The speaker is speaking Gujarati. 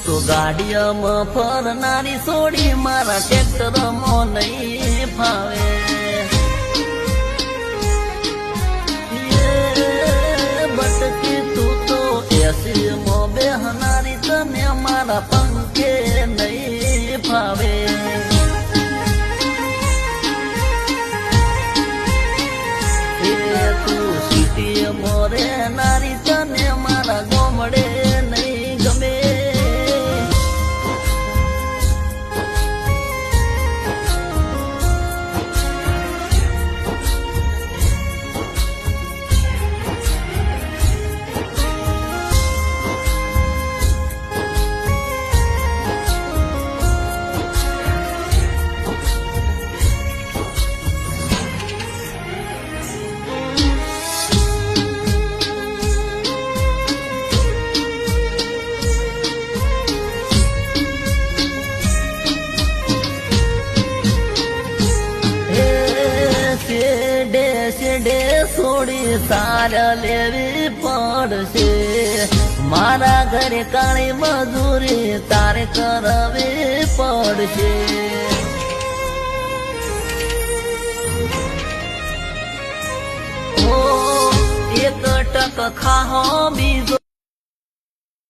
તો ગાડીઓમાં ફરનારી છોડી મારા ટ્રેક્ટરમાં નહીં ફાવે બટકી તું તો એસીમાં બેહનારી તને મારા પંખે નહીં ફાવે તું સિટીમાં રહેનારી તને મારા ગોમડે નહીં ગમે થોડી સાર લેવી પડશે મારા ઘરે કાળી મજૂરી તારે કરવી પડશે ઓ એક ટક ખાહો બીજો